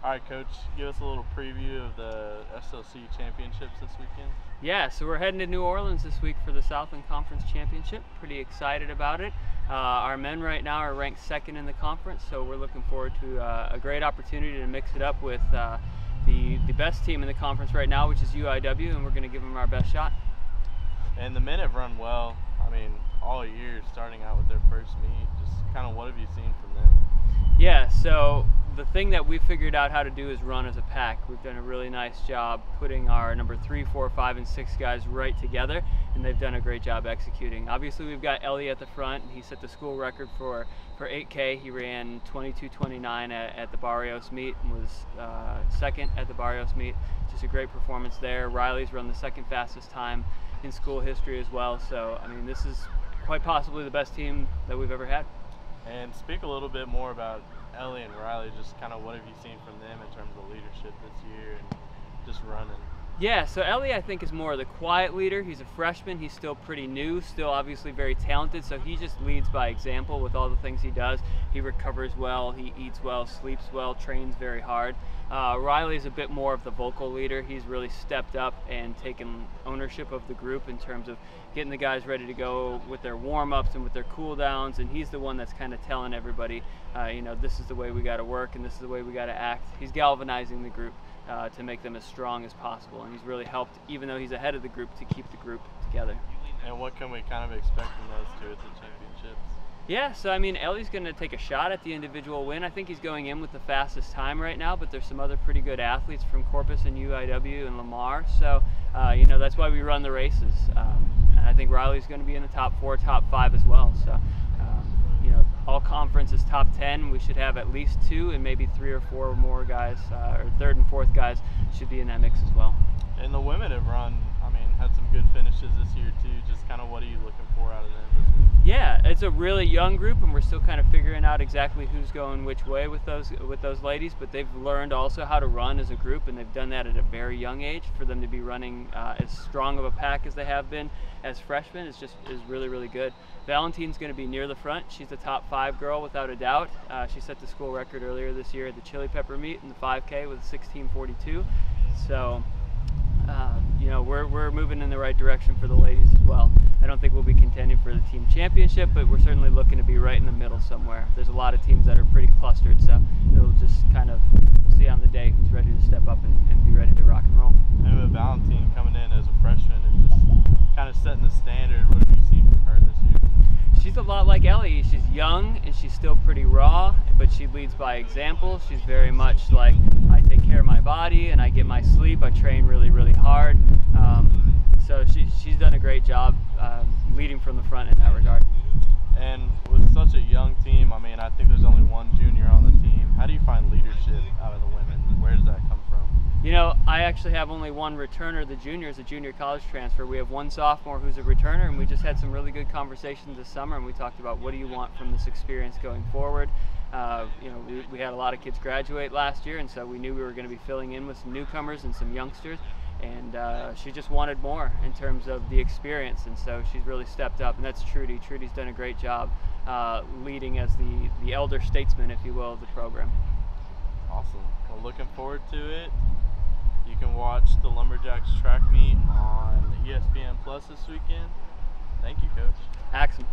All right, Coach, give us a little preview of the SLC championships this weekend. Yeah, so we're heading to New Orleans this week for the Southland Conference Championship. Pretty excited about it. Our men right now are ranked second in the conference, so we're looking forward to a great opportunity to mix it up with the best team in the conference right now, which is UIW, and we're going to give them our best shot. And the men have run well, all year, starting out with their first meet. Just kind of what have you seen from them? Yeah, so the thing that we figured out how to do is run as a pack. We've done a really nice job putting our number 3, 4, 5, and 6 guys right together, and they've done a great job executing. Obviously, we've got Ellie at the front. He set the school record for 8K. He ran 22:29 at the Barrios meet and was second at the Barrios meet. Just a great performance there. Riley's run the second fastest time in school history as well. So, this is quite possibly the best team that we've ever had. And speak a little bit more about Ellie and Riley, just kind of what have you seen from them in terms of leadership this year and just running? Yeah, so Ellie I think is more of the quiet leader. He's a freshman, he's still pretty new, still obviously very talented, so he just leads by example with all the things he does. He recovers well, he eats well, sleeps well, trains very hard. Riley's a bit more of the vocal leader. He's really stepped up and taken ownership of the group in terms of getting the guys ready to go with their warm-ups and with their cool-downs, and he's the one that's kind of telling everybody, this is the way we got to work and this is the way we got to act. He's galvanizing the group to make them as strong as possible, and he's really helped, even though he's ahead of the group, to keep the group together. And what can we kind of expect from those two at the championships? Yeah, so Ellie's going to take a shot at the individual win. I think he's going in with the fastest time right now, but there's some other pretty good athletes from Corpus and UIW and Lamar, so that's why we run the races. And I think Riley's going to be in the top 4, top 5 as well. So all conference is top 10. We should have at least 2 and maybe 3 or 4 more guys, or 3rd and 4th guys should be in that mix as well. And the women have run, had some good finishes this year too. Just kind of what are you looking for out of them this week? Yeah, it's a really young group, and we're still kind of figuring out exactly who's going which way with those ladies. But they've learned also how to run as a group, and they've done that at a very young age. For them to be running as strong of a pack as they have been as freshmen is really, really good. Valentine's going to be near the front. She's a top 5 girl without a doubt. She set the school record earlier this year at the Chili Pepper meet in the 5K with 16:42. So. We're moving in the right direction for the ladies as well. I don't think we'll be contending for the team championship, but we're certainly looking to be right in the middle somewhere. There's a lot of teams that are pretty clustered, so it'll just we'll see on the day who's ready to step up and be ready to rock and roll. And with Valentine coming in as a freshman and just kind of setting the standard, what have you seen from her this year? She's a lot like Ellie. She's young and she's still pretty raw, but she leads by example. She's very much like, I take care of my body and I get my sleep. I train really, really hard. So she's done a great job leading from the front in that regard. And with such a young team, I think there's only one junior on the team. How do you find leadership out of the women? Where does that come from? I actually have only one returner. The junior is a junior college transfer. We have one sophomore who's a returner, and we just had some really good conversations this summer, and we talked about what do you want from this experience going forward. We had a lot of kids graduate last year, and so we knew we were going to be filling in with some newcomers and some youngsters, and she just wanted more in terms of the experience, and so she's really stepped up, and that's Trudy. Trudy's done a great job leading as the elder statesman, if you will, of the program. Awesome. Well, looking forward to it. You can watch the Lumberjacks track meet on ESPN Plus this weekend. Thank you, Coach. Axum.